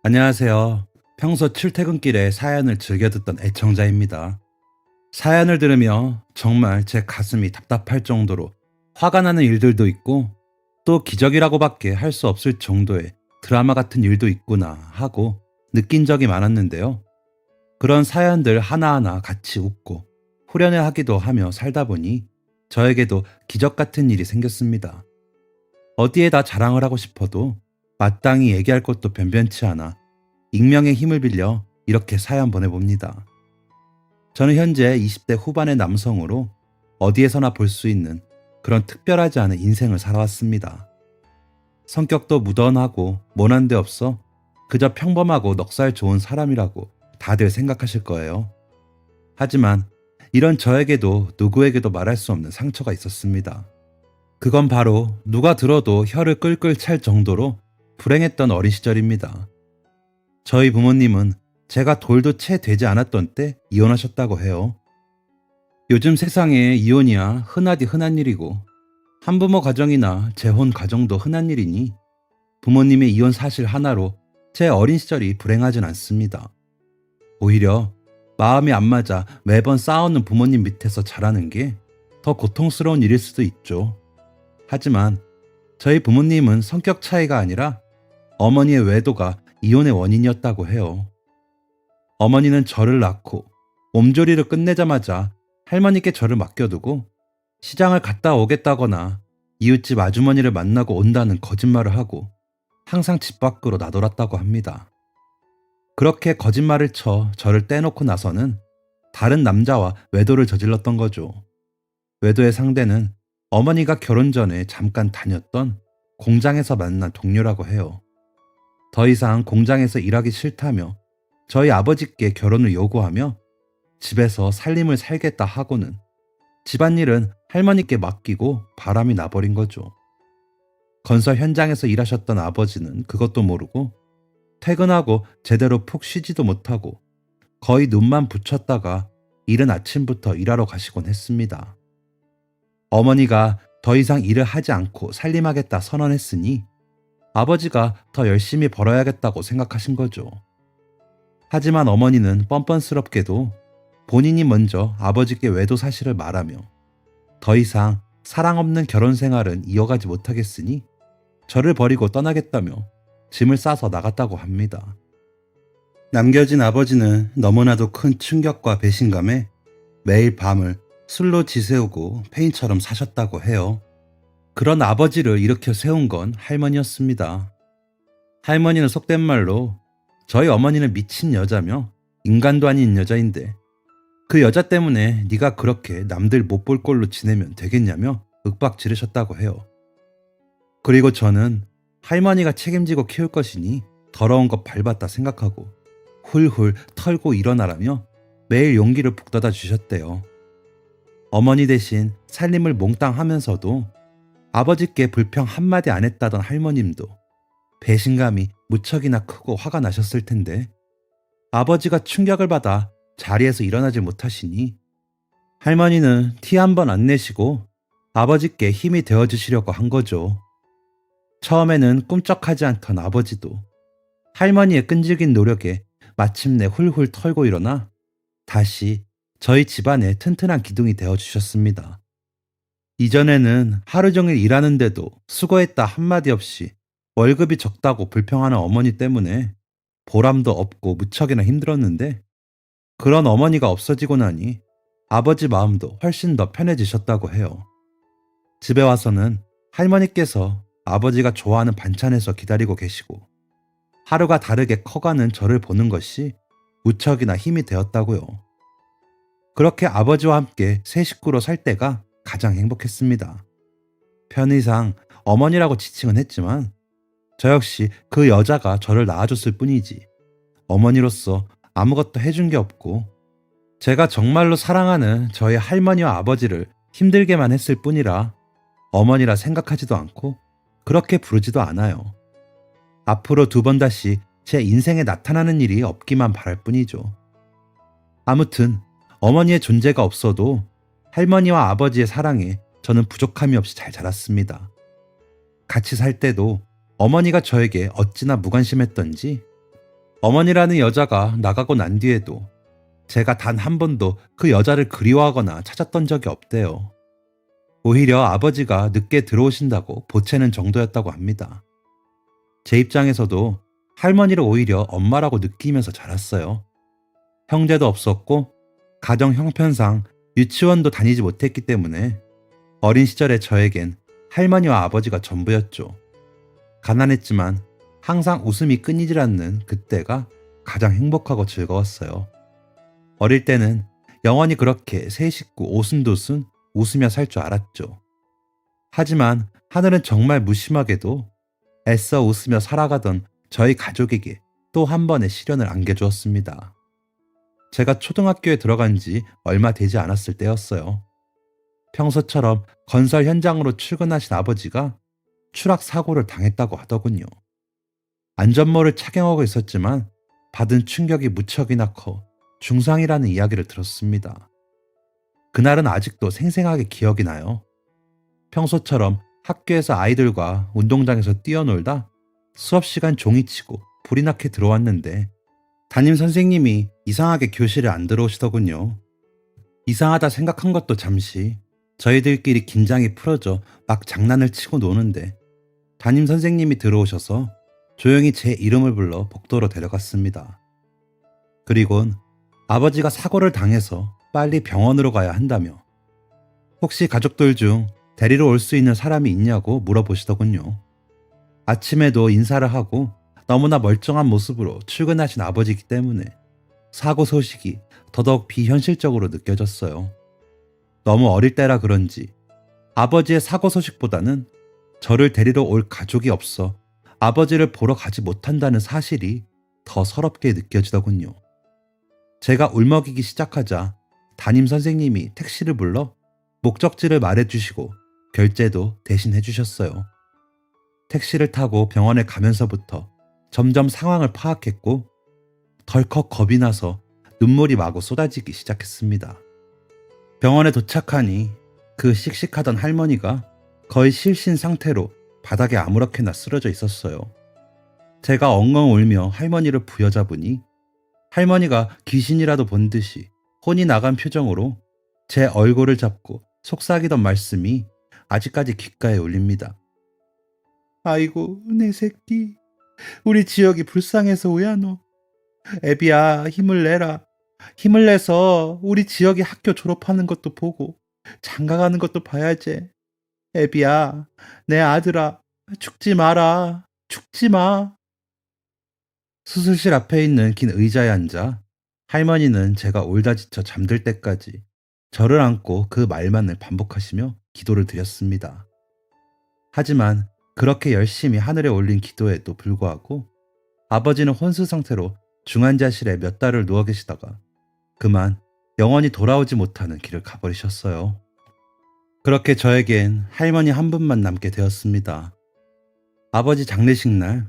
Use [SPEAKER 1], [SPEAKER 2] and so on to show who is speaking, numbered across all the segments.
[SPEAKER 1] 안녕하세요. 평소 출퇴근길에 사연을 즐겨 듣던 애청자입니다. 사연을 들으며 정말 제 가슴이 답답할 정도로 화가 나는 일들도 있고 또 기적이라고밖에 할 수 없을 정도의 드라마 같은 일도 있구나 하고 느낀 적이 많았는데요. 그런 사연들 하나하나 같이 웃고 후련해하기도 하며 살다 보니 저에게도 기적 같은 일이 생겼습니다. 어디에다 자랑을 하고 싶어도 마땅히 얘기할 것도 변변치 않아 익명의 힘을 빌려 이렇게 사연 보내봅니다. 저는 현재 20대 후반의 남성으로 어디에서나 볼 수 있는 그런 특별하지 않은 인생을 살아왔습니다. 성격도 무던하고 모난 데 없어 그저 평범하고 넉살 좋은 사람이라고 다들 생각하실 거예요. 하지만 이런 저에게도 누구에게도 말할 수 없는 상처가 있었습니다. 그건 바로 누가 들어도 혀를 끌끌 찰 정도로 불행했던 어린 시절입니다. 저희 부모님은 제가 돌도 채 되지 않았던 때 이혼하셨다고 해요. 요즘 세상에 이혼이야 흔하디 흔한 일이고 한부모 가정이나 재혼 가정도 흔한 일이니 부모님의 이혼 사실 하나로 제 어린 시절이 불행하진 않습니다. 오히려 마음이 안 맞아 매번 싸우는 부모님 밑에서 자라는 게 더 고통스러운 일일 수도 있죠. 하지만 저희 부모님은 성격 차이가 아니라 어머니의 외도가 이혼의 원인이었다고 해요. 어머니는 저를 낳고 몸조리를 끝내자마자 할머니께 저를 맡겨두고 시장을 갔다 오겠다거나 이웃집 아주머니를 만나고 온다는 거짓말을 하고 항상 집 밖으로 나돌았다고 합니다. 그렇게 거짓말을 쳐 저를 떼놓고 나서는 다른 남자와 외도를 저질렀던 거죠. 외도의 상대는 어머니가 결혼 전에 잠깐 다녔던 공장에서 만난 동료라고 해요. 더 이상 공장에서 일하기 싫다며 저희 아버지께 결혼을 요구하며 집에서 살림을 살겠다 하고는 집안일은 할머니께 맡기고 바람이 나버린 거죠. 건설 현장에서 일하셨던 아버지는 그것도 모르고 퇴근하고 제대로 푹 쉬지도 못하고 거의 눈만 붙였다가 이른 아침부터 일하러 가시곤 했습니다. 어머니가 더 이상 일을 하지 않고 살림하겠다 선언했으니 아버지가 더 열심히 벌어야겠다고 생각하신 거죠. 하지만 어머니는 뻔뻔스럽게도 본인이 먼저 아버지께 외도 사실을 말하며 더 이상 사랑 없는 결혼 생활은 이어가지 못하겠으니 저를 버리고 떠나겠다며 짐을 싸서 나갔다고 합니다. 남겨진 아버지는 너무나도 큰 충격과 배신감에 매일 밤을 술로 지새우고 페인처럼 사셨다고 해요. 그런 아버지를 일으켜 세운 건 할머니였습니다. 할머니는 속된 말로 저희 어머니는 미친 여자며 인간도 아닌 여자인데 그 여자 때문에 네가 그렇게 남들 못 볼 꼴로 지내면 되겠냐며 윽박 지르셨다고 해요. 그리고 저는 할머니가 책임지고 키울 것이니 더러운 것 밟았다 생각하고 훌훌 털고 일어나라며 매일 용기를 북돋아 주셨대요. 어머니 대신 살림을 몽땅 하면서도 아버지께 불평 한마디 안 했다던 할머님도 배신감이 무척이나 크고 화가 나셨을 텐데 아버지가 충격을 받아 자리에서 일어나지 못하시니 할머니는 티 한 번 안 내시고 아버지께 힘이 되어주시려고 한 거죠. 처음에는 꿈쩍하지 않던 아버지도 할머니의 끈질긴 노력에 마침내 훌훌 털고 일어나 다시 저희 집안의 튼튼한 기둥이 되어주셨습니다. 이전에는 하루 종일 일하는데도 수고했다 한마디 없이 월급이 적다고 불평하는 어머니 때문에 보람도 없고 무척이나 힘들었는데 그런 어머니가 없어지고 나니 아버지 마음도 훨씬 더 편해지셨다고 해요. 집에 와서는 할머니께서 아버지가 좋아하는 반찬에서 기다리고 계시고 하루가 다르게 커가는 저를 보는 것이 무척이나 힘이 되었다고요. 그렇게 아버지와 함께 세 식구로 살 때가 가장 행복했습니다. 편의상 어머니라고 지칭은 했지만 저 역시 그 여자가 저를 낳아줬을 뿐이지 어머니로서 아무것도 해준 게 없고 제가 정말로 사랑하는 저희 할머니와 아버지를 힘들게만 했을 뿐이라 어머니라 생각하지도 않고 그렇게 부르지도 않아요. 앞으로 두 번 다시 제 인생에 나타나는 일이 없기만 바랄 뿐이죠. 아무튼 어머니의 존재가 없어도 할머니와 아버지의 사랑에 저는 부족함이 없이 잘 자랐습니다. 같이 살 때도 어머니가 저에게 어찌나 무관심했던지 어머니라는 여자가 나가고 난 뒤에도 제가 단 한 번도 그 여자를 그리워하거나 찾았던 적이 없대요. 오히려 아버지가 늦게 들어오신다고 보채는 정도였다고 합니다. 제 입장에서도 할머니를 오히려 엄마라고 느끼면서 자랐어요. 형제도 없었고 가정 형편상 유치원도 다니지 못했기 때문에 어린 시절의 저에겐 할머니와 아버지가 전부였죠. 가난했지만 항상 웃음이 끊이질 않는 그때가 가장 행복하고 즐거웠어요. 어릴 때는 영원히 그렇게 세 식구 오순도순 웃으며 살 줄 알았죠. 하지만 하늘은 정말 무심하게도 애써 웃으며 살아가던 저희 가족에게 또 한 번의 시련을 안겨주었습니다. 제가 초등학교에 들어간 지 얼마 되지 않았을 때였어요. 평소처럼 건설 현장으로 출근하신 아버지가 추락 사고를 당했다고 하더군요. 안전모를 착용하고 있었지만 받은 충격이 무척이나 커 중상이라는 이야기를 들었습니다. 그날은 아직도 생생하게 기억이 나요. 평소처럼 학교에서 아이들과 운동장에서 뛰어놀다 수업 시간 종이치고 불이 나게 들어왔는데 담임 선생님이 이상하게 교실에 안 들어오시더군요. 이상하다 생각한 것도 잠시 저희들끼리 긴장이 풀어져 막 장난을 치고 노는데 담임 선생님이 들어오셔서 조용히 제 이름을 불러 복도로 데려갔습니다. 그리곤 아버지가 사고를 당해서 빨리 병원으로 가야 한다며 혹시 가족들 중 데리러 올 수 있는 사람이 있냐고 물어보시더군요. 아침에도 인사를 하고 너무나 멀쩡한 모습으로 출근하신 아버지이기 때문에 사고 소식이 더더욱 비현실적으로 느껴졌어요. 너무 어릴 때라 그런지 아버지의 사고 소식보다는 저를 데리러 올 가족이 없어 아버지를 보러 가지 못한다는 사실이 더 서럽게 느껴지더군요. 제가 울먹이기 시작하자 담임 선생님이 택시를 불러 목적지를 말해주시고 결제도 대신 해주셨어요. 택시를 타고 병원에 가면서부터 점점 상황을 파악했고 덜컥 겁이 나서 눈물이 마구 쏟아지기 시작했습니다. 병원에 도착하니 그 씩씩하던 할머니가 거의 실신 상태로 바닥에 아무렇게나 쓰러져 있었어요. 제가 엉엉 울며 할머니를 부여잡으니 할머니가 귀신이라도 본 듯이 혼이 나간 표정으로 제 얼굴을 잡고 속삭이던 말씀이 아직까지 귓가에 울립니다. 아이고 내 새끼, 우리 지역이 불쌍해서 오야 너. 애비야 힘을 내라. 힘을 내서 우리 지역이 학교 졸업하는 것도 보고 장가가는 것도 봐야지. 애비야, 내 아들아, 죽지 마라. 죽지 마. 수술실 앞에 있는 긴 의자에 앉아 할머니는 제가 울다 지쳐 잠들 때까지 저를 안고 그 말만을 반복하시며 기도를 드렸습니다. 하지만 그렇게 열심히 하늘에 올린 기도에도 불구하고 아버지는 혼수 상태로 중환자실에 몇 달을 누워 계시다가 그만 영원히 돌아오지 못하는 길을 가버리셨어요. 그렇게 저에겐 할머니 한 분만 남게 되었습니다. 아버지 장례식 날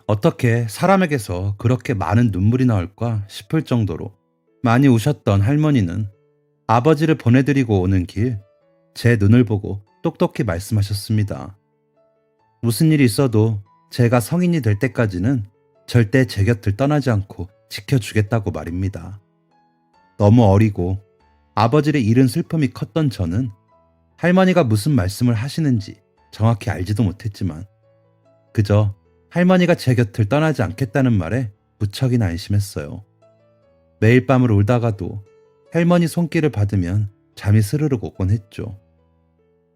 [SPEAKER 1] 어떻게 사람에게서 그렇게 많은 눈물이 나올까 싶을 정도로 많이 우셨던 할머니는 아버지를 보내드리고 오는 길 제 눈을 보고 똑똑히 말씀하셨습니다. 무슨 일이 있어도 제가 성인이 될 때까지는 절대 제 곁을 떠나지 않고 지켜주겠다고 말입니다. 너무 어리고 아버지를 잃은 슬픔이 컸던 저는 할머니가 무슨 말씀을 하시는지 정확히 알지도 못했지만 그저 할머니가 제 곁을 떠나지 않겠다는 말에 무척이나 안심했어요. 매일 밤을 울다가도 할머니 손길을 받으면 잠이 스르륵 오곤 했죠.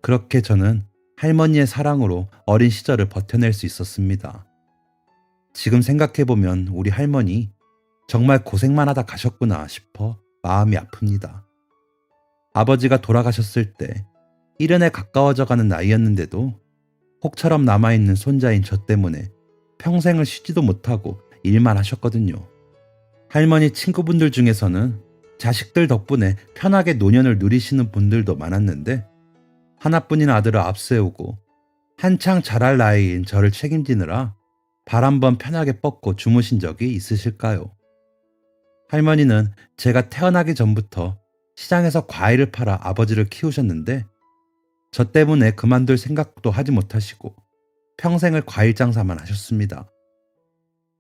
[SPEAKER 1] 그렇게 저는 할머니의 사랑으로 어린 시절을 버텨낼 수 있었습니다. 지금 생각해보면 우리 할머니 정말 고생만 하다 가셨구나 싶어 마음이 아픕니다. 아버지가 돌아가셨을 때 70에 가까워져가는 나이였는데도 혹처럼 남아있는 손자인 저 때문에 평생을 쉬지도 못하고 일만 하셨거든요. 할머니 친구분들 중에서는 자식들 덕분에 편하게 노년을 누리시는 분들도 많았는데 하나뿐인 아들을 앞세우고 한창 자랄 나이인 저를 책임지느라 발 한번 편하게 뻗고 주무신 적이 있으실까요? 할머니는 제가 태어나기 전부터 시장에서 과일을 팔아 아버지를 키우셨는데 저 때문에 그만둘 생각도 하지 못하시고 평생을 과일 장사만 하셨습니다.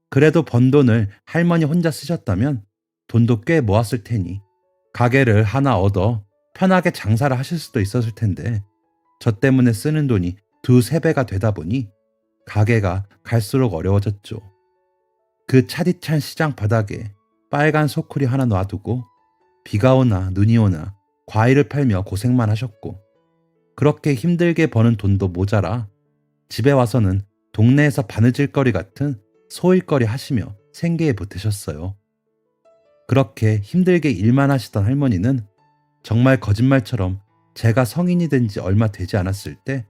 [SPEAKER 1] 그래도 번 돈을 할머니 혼자 쓰셨다면 돈도 꽤 모았을 테니 가게를 하나 얻어 편하게 장사를 하실 수도 있었을 텐데 저 때문에 쓰는 돈이 두세 배가 되다 보니 가게가 갈수록 어려워졌죠. 그 차디찬 시장 바닥에 빨간 소쿠리 하나 놔두고 비가 오나 눈이 오나 과일을 팔며 고생만 하셨고 그렇게 힘들게 버는 돈도 모자라 집에 와서는 동네에서 바느질거리 같은 소일거리 하시며 생계에 보태셨어요. 그렇게 힘들게 일만 하시던 할머니는 정말 거짓말처럼 제가 성인이 된 지 얼마 되지 않았을 때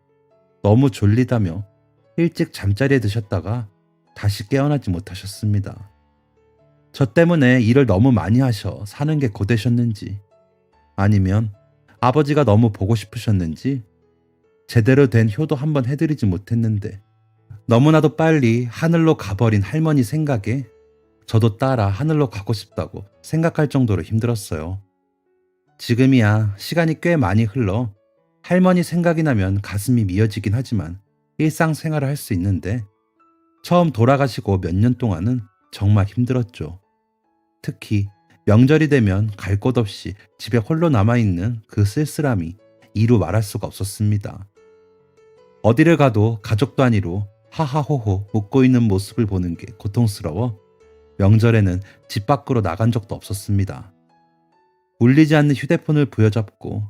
[SPEAKER 1] 너무 졸리다며 일찍 잠자리에 드셨다가 다시 깨어나지 못하셨습니다. 저 때문에 일을 너무 많이 하셔 사는 게 고되셨는지 아니면 아버지가 너무 보고 싶으셨는지 제대로 된 효도 한번 해드리지 못했는데 너무나도 빨리 하늘로 가버린 할머니 생각에 저도 따라 하늘로 가고 싶다고 생각할 정도로 힘들었어요. 지금이야 시간이 꽤 많이 흘러 할머니 생각이 나면 가슴이 미어지긴 하지만 일상생활을 할 수 있는데 처음 돌아가시고 몇 년 동안은 정말 힘들었죠. 특히 명절이 되면 갈 곳 없이 집에 홀로 남아있는 그 쓸쓸함이 이루 말할 수가 없었습니다. 어디를 가도 가족 단위로 하하호호 웃고 있는 모습을 보는 게 고통스러워 명절에는 집 밖으로 나간 적도 없었습니다. 울리지 않는 휴대폰을 부여잡고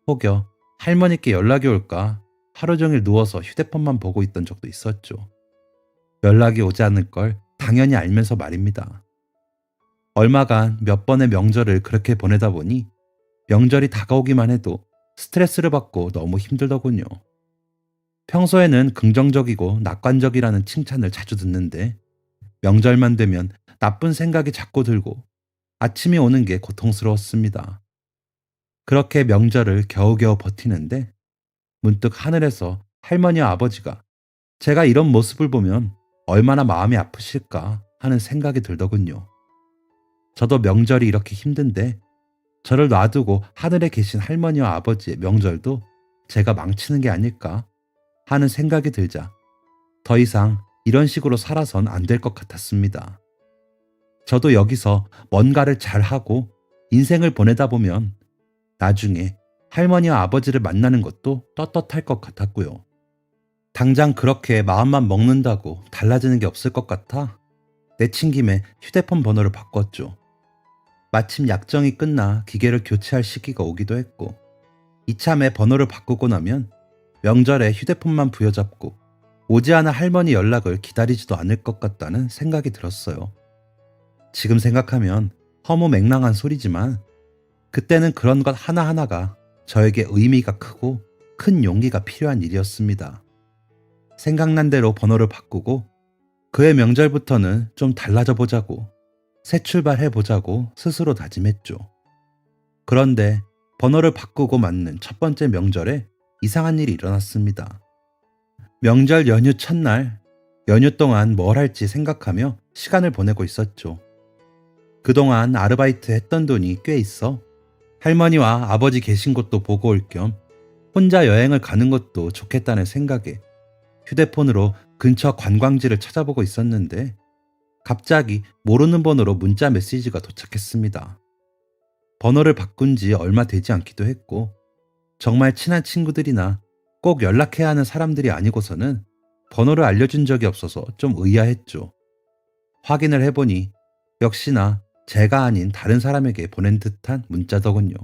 [SPEAKER 1] 혹여 할머니께 연락이 올까 하루 종일 누워서 휴대폰만 보고 있던 적도 있었죠. 연락이 오지 않을 걸 당연히 알면서 말입니다. 얼마간 몇 번의 명절을 그렇게 보내다 보니 명절이 다가오기만 해도 스트레스를 받고 너무 힘들더군요. 평소에는 긍정적이고 낙관적이라는 칭찬을 자주 듣는데 명절만 되면 나쁜 생각이 자꾸 들고 아침이 오는 게 고통스러웠습니다. 그렇게 명절을 겨우겨우 버티는데 문득 하늘에서 할머니와 아버지가 제가 이런 모습을 보면 얼마나 마음이 아프실까 하는 생각이 들더군요. 저도 명절이 이렇게 힘든데 저를 놔두고 하늘에 계신 할머니와 아버지의 명절도 제가 망치는 게 아닐까 하는 생각이 들자 더 이상 이런 식으로 살아선 안 될 것 같았습니다. 저도 여기서 뭔가를 잘하고 인생을 보내다 보면 나중에 할머니와 아버지를 만나는 것도 떳떳할 것 같았고요. 당장 그렇게 마음만 먹는다고 달라지는 게 없을 것 같아 내친김에 휴대폰 번호를 바꿨죠. 마침 약정이 끝나 기계를 교체할 시기가 오기도 했고 이참에 번호를 바꾸고 나면 명절에 휴대폰만 부여잡고 오지 않은 할머니 연락을 기다리지도 않을 것 같다는 생각이 들었어요. 지금 생각하면 허무맹랑한 소리지만 그때는 그런 것 하나하나가 저에게 의미가 크고 큰 용기가 필요한 일이었습니다. 생각난 대로 번호를 바꾸고 그해 명절부터는 좀 달라져 보자고 새 출발해 보자고 스스로 다짐했죠. 그런데 번호를 바꾸고 맞는 첫 번째 명절에 이상한 일이 일어났습니다. 명절 연휴 첫날 연휴 동안 뭘 할지 생각하며 시간을 보내고 있었죠. 그동안 아르바이트 했던 돈이 꽤 있어 할머니와 아버지 계신 곳도 보고 올 겸 혼자 여행을 가는 것도 좋겠다는 생각에 휴대폰으로 근처 관광지를 찾아보고 있었는데 갑자기 모르는 번호로 문자 메시지가 도착했습니다. 번호를 바꾼 지 얼마 되지 않기도 했고 정말 친한 친구들이나 꼭 연락해야 하는 사람들이 아니고서는 번호를 알려준 적이 없어서 좀 의아했죠. 확인을 해보니 역시나 제가 아닌 다른 사람에게 보낸 듯한 문자더군요.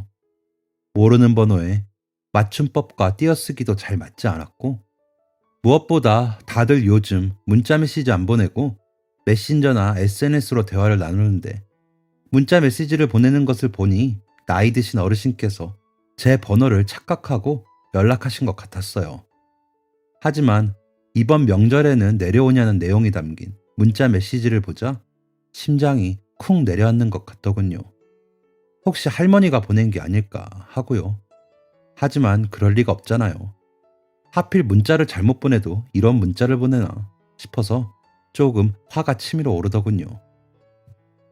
[SPEAKER 1] 모르는 번호에 맞춤법과 띄어쓰기도 잘 맞지 않았고 무엇보다 다들 요즘 문자 메시지 안 보내고 메신저나 SNS로 대화를 나누는데 문자 메시지를 보내는 것을 보니 나이 드신 어르신께서 제 번호를 착각하고 연락하신 것 같았어요. 하지만 이번 명절에는 내려오냐는 내용이 담긴 문자 메시지를 보자 심장이 쿵 내려앉는 것 같더군요. 혹시 할머니가 보낸 게 아닐까 하고요. 하지만 그럴 리가 없잖아요. 하필 문자를 잘못 보내도 이런 문자를 보내나 싶어서 조금 화가 치밀어 오르더군요.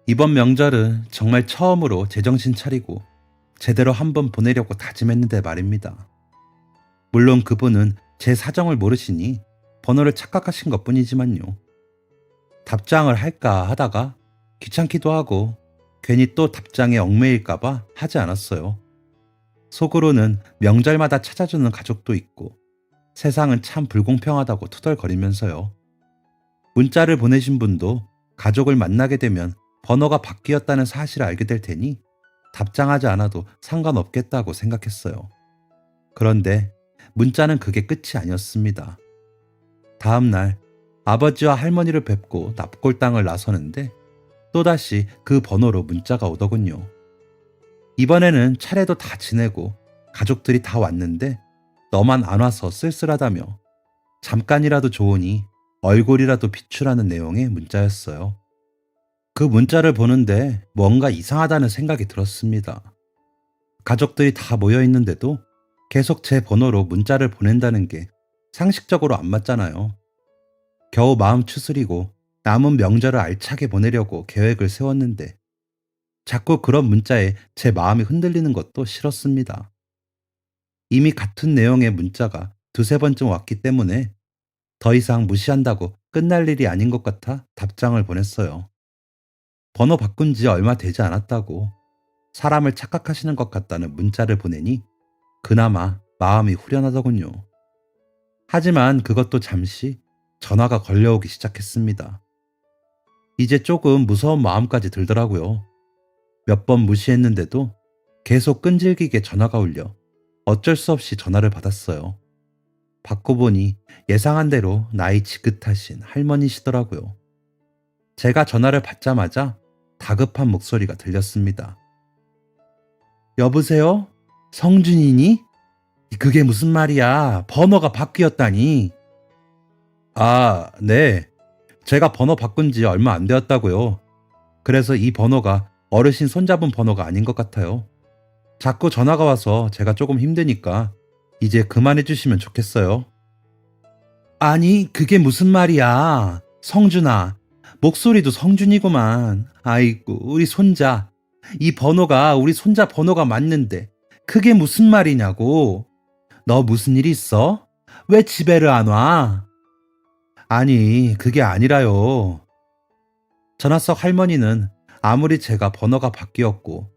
[SPEAKER 1] 이번 명절은 정말 처음으로 제정신 차리고 제대로 한번 보내려고 다짐했는데 말입니다. 물론 그분은 제 사정을 모르시니 번호를 착각하신 것뿐이지만요. 답장을 할까 하다가 귀찮기도 하고 괜히 또 답장에 얽매일까봐 하지 않았어요. 속으로는 명절마다 찾아주는 가족도 있고 세상은 참 불공평하다고 투덜거리면서요. 문자를 보내신 분도 가족을 만나게 되면 번호가 바뀌었다는 사실을 알게 될 테니 답장하지 않아도 상관없겠다고 생각했어요. 그런데 문자는 그게 끝이 아니었습니다. 다음 날 아버지와 할머니를 뵙고 납골당을 나서는데 또다시 그 번호로 문자가 오더군요. 이번에는 차례도 다 지내고 가족들이 다 왔는데 너만 안 와서 쓸쓸하다며 잠깐이라도 좋으니 얼굴이라도 비추라는 내용의 문자였어요. 그 문자를 보는데 뭔가 이상하다는 생각이 들었습니다. 가족들이 다 모여 있는데도 계속 제 번호로 문자를 보낸다는 게 상식적으로 안 맞잖아요. 겨우 마음 추스리고 남은 명절을 알차게 보내려고 계획을 세웠는데 자꾸 그런 문자에 제 마음이 흔들리는 것도 싫었습니다. 이미 같은 내용의 문자가 두세 번쯤 왔기 때문에 더 이상 무시한다고 끝날 일이 아닌 것 같아 답장을 보냈어요. 번호 바꾼 지 얼마 되지 않았다고 사람을 착각하시는 것 같다는 문자를 보내니 그나마 마음이 후련하더군요. 하지만 그것도 잠시 전화가 걸려오기 시작했습니다. 이제 조금 무서운 마음까지 들더라고요. 몇 번 무시했는데도 계속 끈질기게 전화가 울려 어쩔 수 없이 전화를 받았어요. 받고 보니 예상한 대로 나이 지긋하신 할머니시더라고요. 제가 전화를 받자마자 다급한 목소리가 들렸습니다. 여보세요? 성준이니? 그게 무슨 말이야? 번호가 바뀌었다니. 아, 네. 제가 번호 바꾼 지 얼마 안 되었다고요. 그래서 이 번호가 어르신 손잡은 번호가 아닌 것 같아요. 자꾸 전화가 와서 제가 조금 힘드니까 이제 그만해 주시면 좋겠어요. 아니, 그게 무슨 말이야? 성준아, 목소리도 성준이구만. 아이고, 우리 손자. 이 번호가 우리 손자 번호가 맞는데 그게 무슨 말이냐고. 너 무슨 일 있어? 왜 집에를 안 와? 아니, 그게 아니라요. 전화 속 할머니는 아무리 제가 번호가 바뀌었고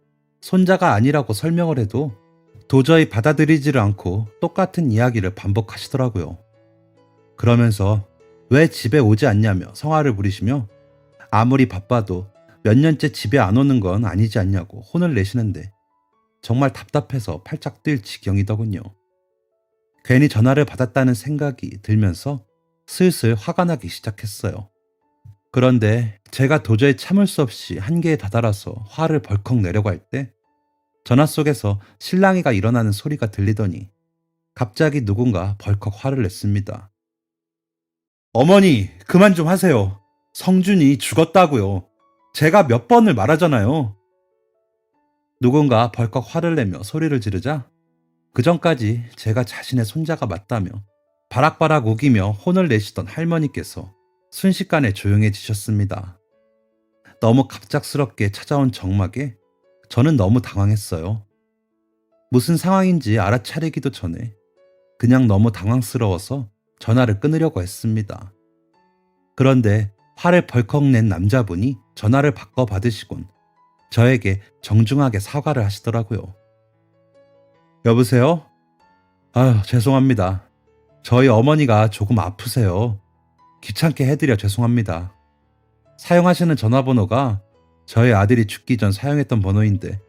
[SPEAKER 1] 손자가 아니라고 설명을 해도 도저히 받아들이지를 않고 똑같은 이야기를 반복하시더라고요. 그러면서 왜 집에 오지 않냐며 성화를 부리시며 아무리 바빠도 몇 년째 집에 안 오는 건 아니지 않냐고 혼을 내시는데 정말 답답해서 팔짝 뛸 지경이더군요. 괜히 전화를 받았다는 생각이 들면서 슬슬 화가 나기 시작했어요. 그런데 제가 도저히 참을 수 없이 한계에 다다라서 화를 벌컥 내려고 할 때 전화 속에서 실랑이가 일어나는 소리가 들리더니 갑자기 누군가 벌컥 화를 냈습니다. 어머니, 그만 좀 하세요. 성준이 죽었다고요. 제가 몇 번을 말하잖아요. 누군가 벌컥 화를 내며 소리를 지르자 그전까지 제가 자신의 손자가 맞다며 바락바락 우기며 혼을 내시던 할머니께서 순식간에 조용해지셨습니다. 너무 갑작스럽게 찾아온 정막에 저는 너무 당황했어요. 무슨 상황인지 알아차리기도 전에 그냥 너무 당황스러워서 전화를 끊으려고 했습니다. 그런데 화를 벌컥 낸 남자분이 전화를 바꿔 받으시곤 저에게 정중하게 사과를 하시더라고요. 여보세요? 아유, 죄송합니다. 저희 어머니가 조금 아프세요. 귀찮게 해드려 죄송합니다. 사용하시는 전화번호가 저희 아들이 죽기 전 사용했던 번호인데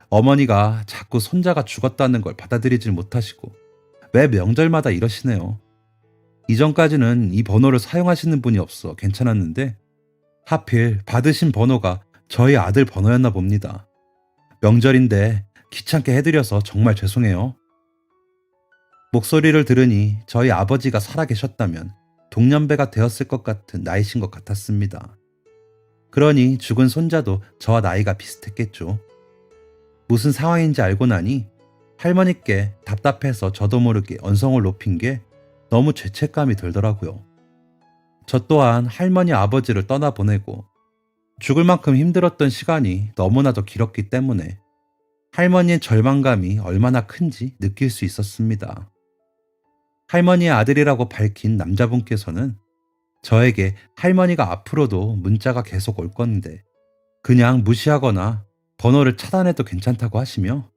[SPEAKER 1] 어머니가 자꾸 손자가 죽었다는 걸 받아들이질 못하시고 매 명절마다 이러시네요. 이전까지는 이 번호를 사용하시는 분이 없어 괜찮았는데 하필 받으신 번호가 저희 아들 번호였나 봅니다. 명절인데 귀찮게 해드려서 정말 죄송해요. 목소리를 들으니 저희 아버지가 살아계셨다면 동년배가 되었을 것 같은 나이신 것 같았습니다. 그러니 죽은 손자도 저와 나이가 비슷했겠죠. 무슨 상황인지 알고 나니 할머니께 답답해서 저도 모르게 언성을 높인 게 너무 죄책감이 들더라고요. 저 또한 할머니 아버지를 떠나보내고 죽을 만큼 힘들었던 시간이 너무나도 길었기 때문에 할머니의 절망감이 얼마나 큰지 느낄 수 있었습니다. 할머니의 아들이라고 밝힌 남자분께서는 저에게 할머니가 앞으로도 문자가 계속 올 건데 그냥 무시하거나 번호를 차단해도 괜찮다고 하시며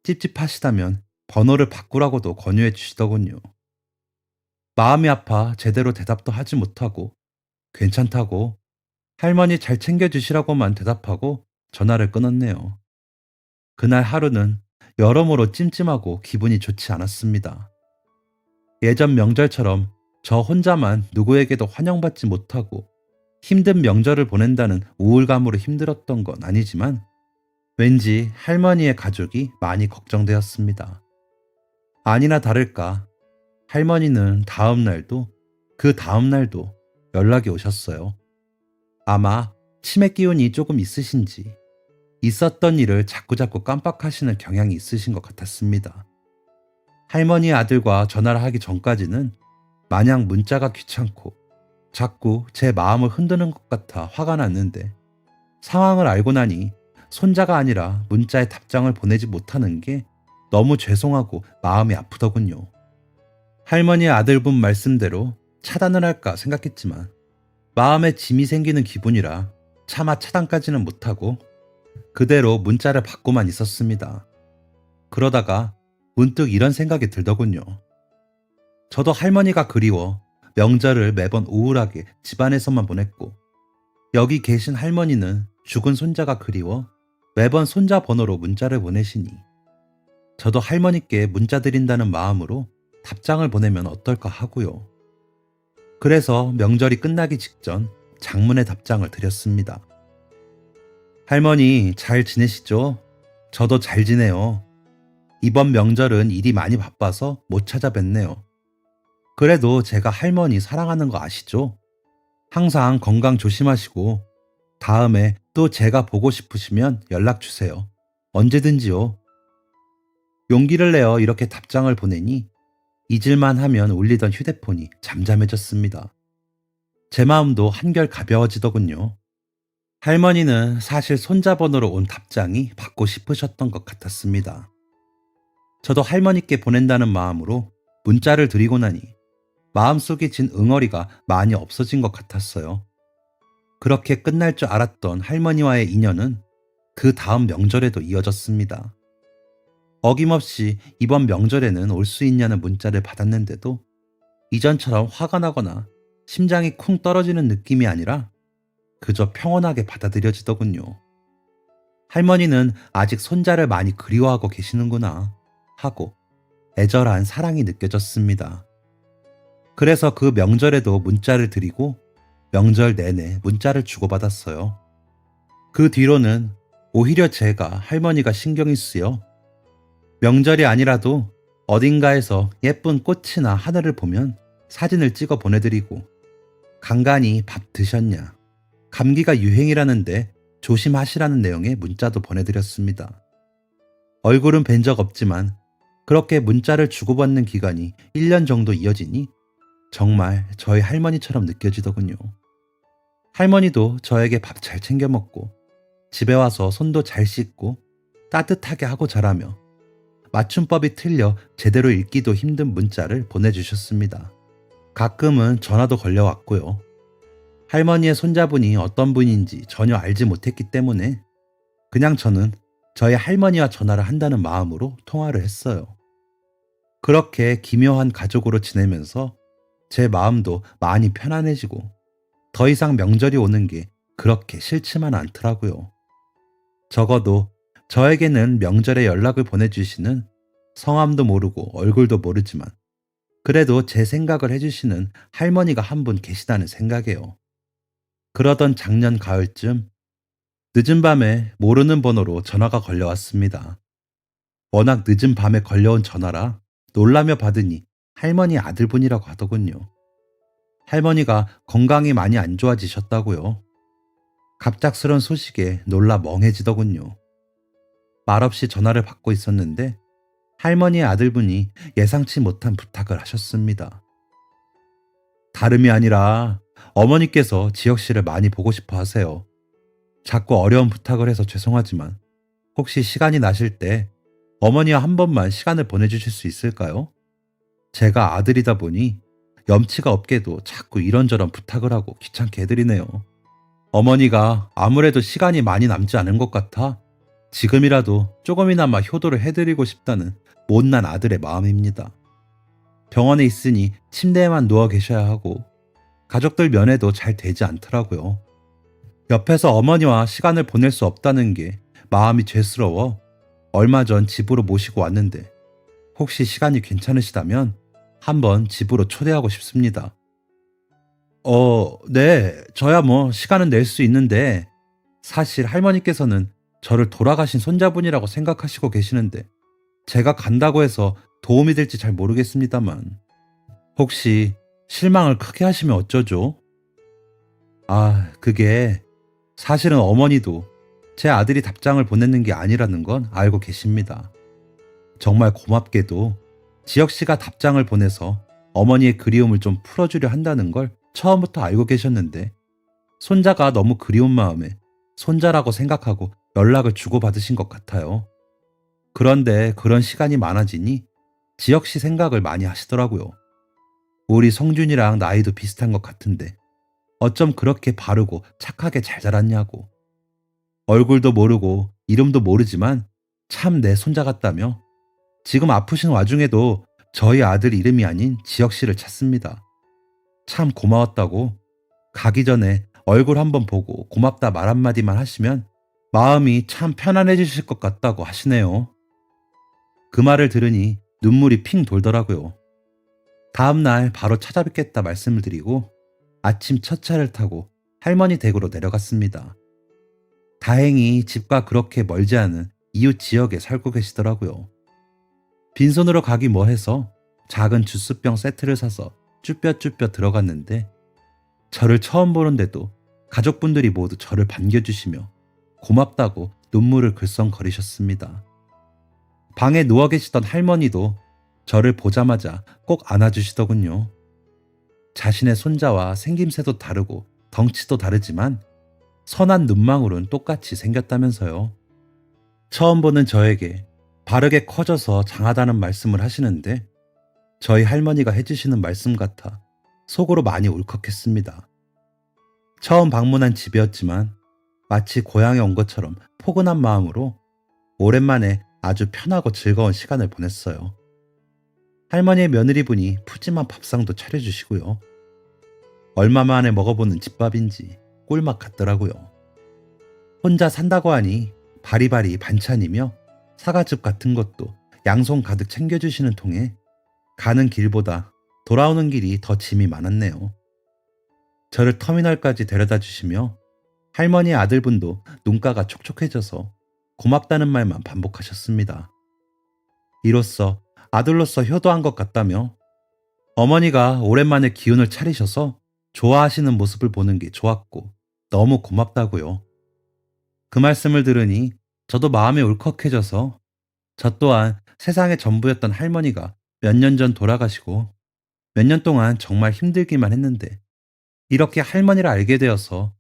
[SPEAKER 1] 찝찝하시다면 번호를 바꾸라고도 권유해 주시더군요. 마음이 아파 제대로 대답도 하지 못하고 괜찮다고 할머니 잘 챙겨주시라고만 대답하고 전화를 끊었네요. 그날 하루는 여러모로 찜찜하고 기분이 좋지 않았습니다. 예전 명절처럼 저 혼자만 누구에게도 환영받지 못하고 힘든 명절을 보낸다는 우울감으로 힘들었던 건 아니지만 왠지 할머니의 가족이 많이 걱정되었습니다. 아니나 다를까 할머니는 다음 날도 그 다음 날도 연락이 오셨어요. 아마 치매 기운이 조금 있으신지 있었던 일을 자꾸자꾸 깜빡하시는 경향이 있으신 것 같았습니다. 할머니의 아들과 전화를 하기 전까지는 마냥 문자가 귀찮고 자꾸 제 마음을 흔드는 것 같아 화가 났는데 상황을 알고 나니 손자가 아니라 문자에 답장을 보내지 못하는 게 너무 죄송하고 마음이 아프더군요. 할머니의 아들분 말씀대로 차단을 할까 생각했지만 마음에 짐이 생기는 기분이라 차마 차단까지는 못하고 그대로 문자를 받고만 있었습니다. 그러다가 문득 이런 생각이 들더군요. 저도 할머니가 그리워 명절을 매번 우울하게 집안에서만 보냈고 여기 계신 할머니는 죽은 손자가 그리워 매번 손자 번호로 문자를 보내시니 저도 할머니께 문자 드린다는 마음으로 답장을 보내면 어떨까 하고요. 그래서 명절이 끝나기 직전 장문의 답장을 드렸습니다. 할머니 잘 지내시죠? 저도 잘 지내요. 이번 명절은 일이 많이 바빠서 못 찾아뵙네요. 그래도 제가 할머니 사랑하는 거 아시죠? 항상 건강 조심하시고 다음에 또 제가 보고 싶으시면 연락 주세요. 언제든지요. 용기를 내어 이렇게 답장을 보내니 잊을만 하면 울리던 휴대폰이 잠잠해졌습니다. 제 마음도 한결 가벼워지더군요. 할머니는 사실 손자 번호로 온 답장이 받고 싶으셨던 것 같았습니다. 저도 할머니께 보낸다는 마음으로 문자를 드리고 나니 마음속에 진 응어리가 많이 없어진 것 같았어요. 그렇게 끝날 줄 알았던 할머니와의 인연은 그 다음 명절에도 이어졌습니다. 어김없이 이번 명절에는 올 수 있냐는 문자를 받았는데도 이전처럼 화가 나거나 심장이 쿵 떨어지는 느낌이 아니라 그저 평온하게 받아들여지더군요. 할머니는 아직 손자를 많이 그리워하고 계시는구나 하고 애절한 사랑이 느껴졌습니다. 그래서 그 명절에도 문자를 드리고 명절 내내 문자를 주고받았어요. 그 뒤로는 오히려 제가 할머니가 신경이 쓰여 명절이 아니라도 어딘가에서 예쁜 꽃이나 하늘을 보면 사진을 찍어 보내드리고 간간히 밥 드셨냐, 감기가 유행이라는데 조심하시라는 내용의 문자도 보내드렸습니다. 얼굴은 뵌 적 없지만 그렇게 문자를 주고받는 기간이 1년 정도 이어지니 정말 저희 할머니처럼 느껴지더군요. 할머니도 저에게 밥 잘 챙겨 먹고 집에 와서 손도 잘 씻고 따뜻하게 하고 자라며 맞춤법이 틀려 제대로 읽기도 힘든 문자를 보내주셨습니다. 가끔은 전화도 걸려왔고요. 할머니의 손자분이 어떤 분인지 전혀 알지 못했기 때문에 그냥 저는 저희 할머니와 전화를 한다는 마음으로 통화를 했어요. 그렇게 기묘한 가족으로 지내면서 제 마음도 많이 편안해지고 더 이상 명절이 오는 게 그렇게 싫지만 않더라고요. 적어도 저에게는 명절에 연락을 보내주시는 성함도 모르고 얼굴도 모르지만 그래도 제 생각을 해주시는 할머니가 한 분 계시다는 생각이에요. 그러던 작년 가을쯤 늦은 밤에 모르는 번호로 전화가 걸려왔습니다. 워낙 늦은 밤에 걸려온 전화라 놀라며 받으니 할머니 아들분이라고 하더군요. 할머니가 건강이 많이 안 좋아지셨다고요. 갑작스런 소식에 놀라 멍해지더군요. 말없이 전화를 받고 있었는데 할머니의 아들분이 예상치 못한 부탁을 하셨습니다. 다름이 아니라 어머니께서 지혁 씨를 많이 보고 싶어 하세요. 자꾸 어려운 부탁을 해서 죄송하지만 혹시 시간이 나실 때 어머니와 한 번만 시간을 보내주실 수 있을까요? 제가 아들이다 보니 염치가 없게도 자꾸 이런저런 부탁을 하고 귀찮게 해드리네요. 어머니가 아무래도 시간이 많이 남지 않은 것 같아 지금이라도 조금이나마 효도를 해드리고 싶다는 못난 아들의 마음입니다. 병원에 있으니 침대에만 누워 계셔야 하고 가족들 면회도 잘 되지 않더라고요. 옆에서 어머니와 시간을 보낼 수 없다는 게 마음이 죄스러워 얼마 전 집으로 모시고 왔는데 혹시 시간이 괜찮으시다면 한번 집으로 초대하고 싶습니다. 네. 저야 뭐 시간은 낼 수 있는데 사실 할머니께서는 저를 돌아가신 손자분이라고 생각하시고 계시는데 제가 간다고 해서 도움이 될지 잘 모르겠습니다만 혹시 실망을 크게 하시면 어쩌죠? 그게 사실은 어머니도 제 아들이 답장을 보냈는 게 아니라는 건 알고 계십니다. 정말 고맙게도 지혁 씨가 답장을 보내서 어머니의 그리움을 좀 풀어주려 한다는 걸 처음부터 알고 계셨는데 손자가 너무 그리운 마음에 손자라고 생각하고 연락을 주고받으신 것 같아요. 그런데 그런 시간이 많아지니 지혁 씨 생각을 많이 하시더라고요. 우리 성준이랑 나이도 비슷한 것 같은데 어쩜 그렇게 바르고 착하게 잘 자랐냐고. 얼굴도 모르고 이름도 모르지만 참 내 손자 같다며 지금 아프신 와중에도 저희 아들 이름이 아닌 지혁 씨를 찾습니다. 참 고마웠다고 가기 전에 얼굴 한번 보고 고맙다 말 한마디만 하시면 마음이 참 편안해지실 것 같다고 하시네요. 그 말을 들으니 눈물이 핑 돌더라고요. 다음날 바로 찾아뵙겠다 말씀을 드리고 아침 첫 차를 타고 할머니 댁으로 내려갔습니다. 다행히 집과 그렇게 멀지 않은 이웃 지역에 살고 계시더라고요. 빈손으로 가기 뭐해서 작은 주스병 세트를 사서 쭈뼛쭈뼛 들어갔는데 저를 처음 보는데도 가족분들이 모두 저를 반겨주시며 고맙다고 눈물을 글썽거리셨습니다. 방에 누워 계시던 할머니도 저를 보자마자 꼭 안아주시더군요. 자신의 손자와 생김새도 다르고 덩치도 다르지만 선한 눈망울은 똑같이 생겼다면서요. 처음 보는 저에게 바르게 커져서 장하다는 말씀을 하시는데 저희 할머니가 해주시는 말씀 같아 속으로 많이 울컥했습니다. 처음 방문한 집이었지만 마치 고향에 온 것처럼 포근한 마음으로 오랜만에 아주 편하고 즐거운 시간을 보냈어요. 할머니의 며느리분이 푸짐한 밥상도 차려주시고요. 얼마 만에 먹어보는 집밥인지 꿀맛 같더라고요. 혼자 산다고 하니 바리바리 반찬이며 사과즙 같은 것도 양손 가득 챙겨주시는 통에 가는 길보다 돌아오는 길이 더 짐이 많았네요. 저를 터미널까지 데려다 주시며 할머니의 아들분도 눈가가 촉촉해져서 고맙다는 말만 반복하셨습니다. 이로써 아들로서 효도한 것 같다며 어머니가 오랜만에 기운을 차리셔서 좋아하시는 모습을 보는 게 좋았고 너무 고맙다고요. 그 말씀을 들으니 저도 마음이 울컥해져서 저 또한 세상의 전부였던 할머니가 몇 년 전 돌아가시고 몇 년 동안 정말 힘들기만 했는데 이렇게 할머니를 알게 되어서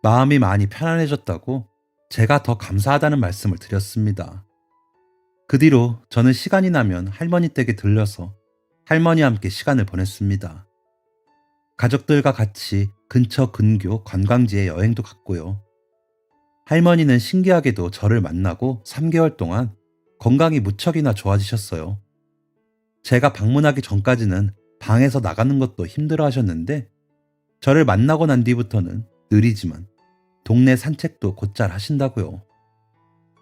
[SPEAKER 1] 마음이 많이 편안해졌다고 제가 더 감사하다는 말씀을 드렸습니다. 그 뒤로 저는 시간이 나면 할머니 댁에 들려서 할머니와 함께 시간을 보냈습니다. 가족들과 같이 근처 근교 관광지에 여행도 갔고요. 할머니는 신기하게도 저를 만나고 3개월 동안 건강이 무척이나 좋아지셨어요. 제가 방문하기 전까지는 방에서 나가는 것도 힘들어 하셨는데 저를 만나고 난 뒤부터는 느리지만 동네 산책도 곧잘 하신다고요.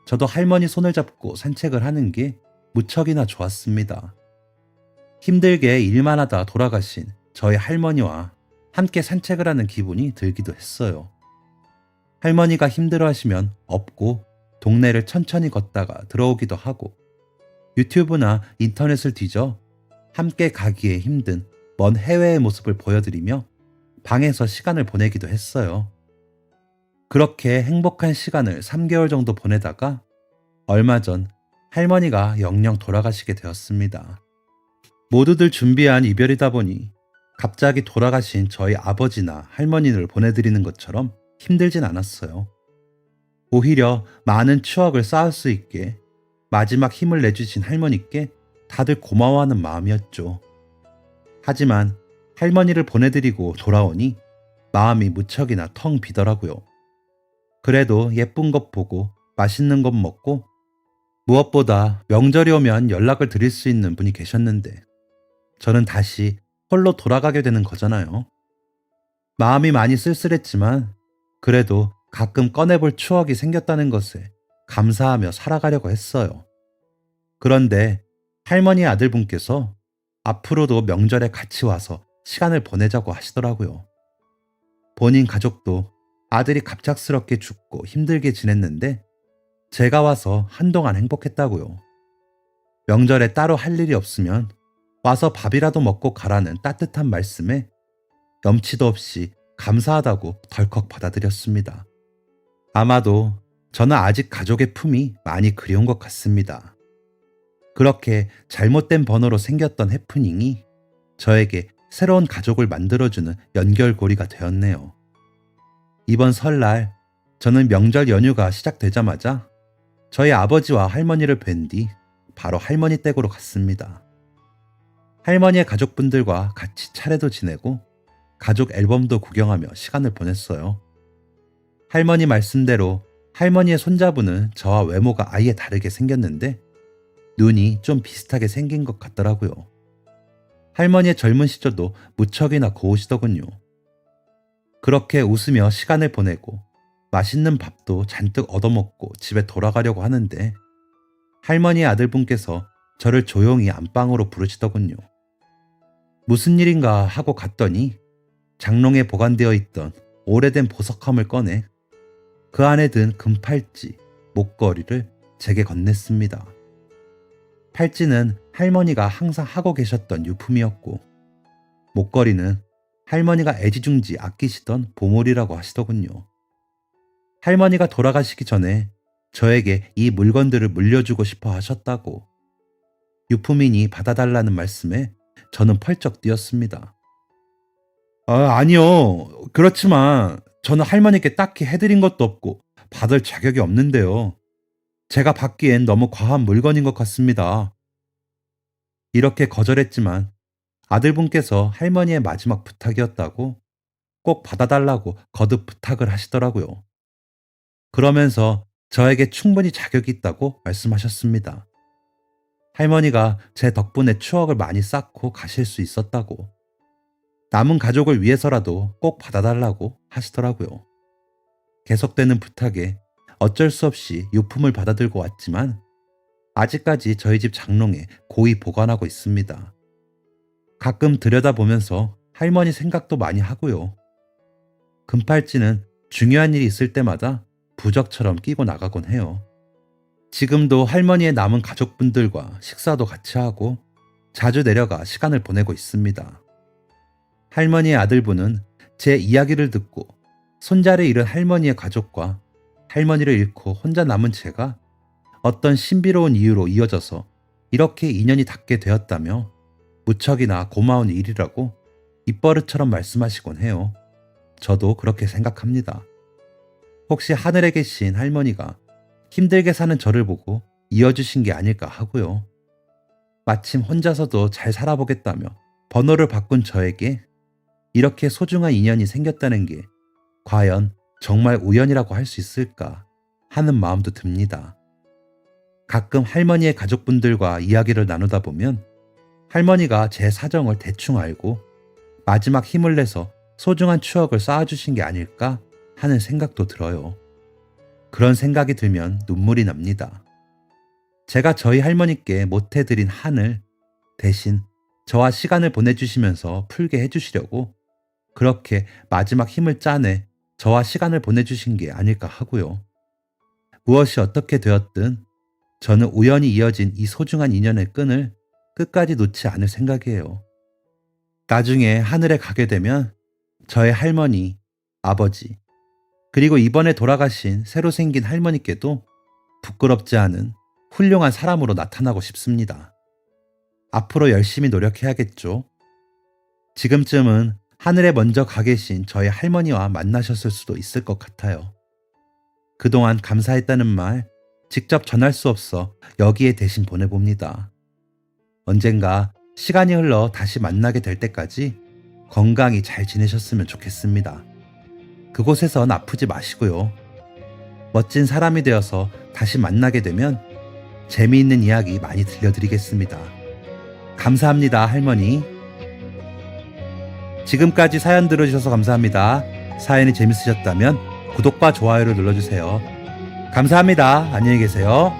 [SPEAKER 1] 저도 할머니 손을 잡고 산책을 하는 게 무척이나 좋았습니다. 힘들게 일만 하다 돌아가신 저희 할머니와 함께 산책을 하는 기분이 들기도 했어요. 할머니가 힘들어 하시면 업고 동네를 천천히 걷다가 들어오기도 하고 유튜브나 인터넷을 뒤져 함께 가기에 힘든 먼 해외의 모습을 보여드리며 방에서 시간을 보내기도 했어요. 그렇게 행복한 시간을 3개월 정도 보내다가 얼마 전 할머니가 영영 돌아가시게 되었습니다. 모두들 준비한 이별이다 보니 갑자기 돌아가신 저희 아버지나 할머니를 보내드리는 것처럼 힘들진 않았어요. 오히려 많은 추억을 쌓을 수 있게 마지막 힘을 내주신 할머니께 다들 고마워하는 마음이었죠. 하지만 할머니를 보내드리고 돌아오니 마음이 무척이나 텅 비더라고요. 그래도 예쁜 것 보고 맛있는 것 먹고 무엇보다 명절이 오면 연락을 드릴 수 있는 분이 계셨는데 저는 다시 홀로 돌아가게 되는 거잖아요. 마음이 많이 쓸쓸했지만 그래도 가끔 꺼내볼 추억이 생겼다는 것에 감사하며 살아가려고 했어요. 그런데 할머니 아들분께서 앞으로도 명절에 같이 와서 시간을 보내자고 하시더라고요. 본인 가족도 아들이 갑작스럽게 죽고 힘들게 지냈는데 제가 와서 한동안 행복했다고요. 명절에 따로 할 일이 없으면 와서 밥이라도 먹고 가라는 따뜻한 말씀에 염치도 없이 감사하다고 덜컥 받아들였습니다. 아마도 저는 아직 가족의 품이 많이 그리운 것 같습니다. 그렇게 잘못된 번호로 생겼던 해프닝이 저에게 새로운 가족을 만들어주는 연결고리가 되었네요. 이번 설날 저는 명절 연휴가 시작되자마자 저희 아버지와 할머니를 뵌 뒤 바로 할머니 댁으로 갔습니다. 할머니의 가족분들과 같이 차례도 지내고 가족 앨범도 구경하며 시간을 보냈어요. 할머니 말씀대로 할머니의 손자분은 저와 외모가 아예 다르게 생겼는데 눈이 좀 비슷하게 생긴 것 같더라고요. 할머니의 젊은 시절도 무척이나 고우시더군요. 그렇게 웃으며 시간을 보내고 맛있는 밥도 잔뜩 얻어먹고 집에 돌아가려고 하는데 할머니의 아들분께서 저를 조용히 안방으로 부르시더군요. 무슨 일인가 하고 갔더니 장롱에 보관되어 있던 오래된 보석함을 꺼내 그 안에 든 금팔찌, 목걸이를 제게 건넸습니다. 팔찌는 할머니가 항상 하고 계셨던 유품이었고 목걸이는 할머니가 애지중지 아끼시던 보물이라고 하시더군요. 할머니가 돌아가시기 전에 저에게 이 물건들을 물려주고 싶어 하셨다고 유품이니 받아달라는 말씀에 저는 펄쩍 뛰었습니다. 아니요. 그렇지만 저는 할머니께 딱히 해드린 것도 없고 받을 자격이 없는데요. 제가 받기엔 너무 과한 물건인 것 같습니다. 이렇게 거절했지만 아들분께서 할머니의 마지막 부탁이었다고 꼭 받아달라고 거듭 부탁을 하시더라고요. 그러면서 저에게 충분히 자격이 있다고 말씀하셨습니다. 할머니가 제 덕분에 추억을 많이 쌓고 가실 수 있었다고, 남은 가족을 위해서라도 꼭 받아달라고 하시더라고요. 계속되는 부탁에 어쩔 수 없이 유품을 받아들고 왔지만 아직까지 저희 집 장롱에 고이 보관하고 있습니다. 가끔 들여다보면서 할머니 생각도 많이 하고요. 금팔찌는 중요한 일이 있을 때마다 부적처럼 끼고 나가곤 해요. 지금도 할머니의 남은 가족분들과 식사도 같이 하고 자주 내려가 시간을 보내고 있습니다. 할머니의 아들분은 제 이야기를 듣고 손자를 잃은 할머니의 가족과 할머니를 잃고 혼자 남은 제가 어떤 신비로운 이유로 이어져서 이렇게 인연이 닿게 되었다며 무척이나 고마운 일이라고 입버릇처럼 말씀하시곤 해요. 저도 그렇게 생각합니다. 혹시 하늘에 계신 할머니가 힘들게 사는 저를 보고 이어주신 게 아닐까 하고요. 마침 혼자서도 잘 살아보겠다며 번호를 바꾼 저에게 이렇게 소중한 인연이 생겼다는 게 과연 정말 우연이라고 할 수 있을까 하는 마음도 듭니다. 가끔 할머니의 가족분들과 이야기를 나누다 보면 할머니가 제 사정을 대충 알고 마지막 힘을 내서 소중한 추억을 쌓아주신 게 아닐까 하는 생각도 들어요. 그런 생각이 들면 눈물이 납니다. 제가 저희 할머니께 못해드린 한을 대신 저와 시간을 보내주시면서 풀게 해주시려고 그렇게 마지막 힘을 짜내 저와 시간을 보내주신 게 아닐까 하고요. 무엇이 어떻게 되었든 저는 우연히 이어진 이 소중한 인연의 끈을 끝까지 놓지 않을 생각이에요. 나중에 하늘에 가게 되면 저의 할머니, 아버지, 그리고 이번에 돌아가신 새로 생긴 할머니께도 부끄럽지 않은 훌륭한 사람으로 나타나고 싶습니다. 앞으로 열심히 노력해야겠죠. 지금쯤은 하늘에 먼저 가 계신 저희 할머니와 만나셨을 수도 있을 것 같아요. 그동안 감사했다는 말 직접 전할 수 없어 여기에 대신 보내봅니다. 언젠가 시간이 흘러 다시 만나게 될 때까지 건강히 잘 지내셨으면 좋겠습니다. 그곳에선 아프지 마시고요. 멋진 사람이 되어서 다시 만나게 되면 재미있는 이야기 많이 들려드리겠습니다. 감사합니다, 할머니. 지금까지 사연 들어주셔서 감사합니다. 사연이 재밌으셨다면 구독과 좋아요를 눌러주세요. 감사합니다. 안녕히 계세요.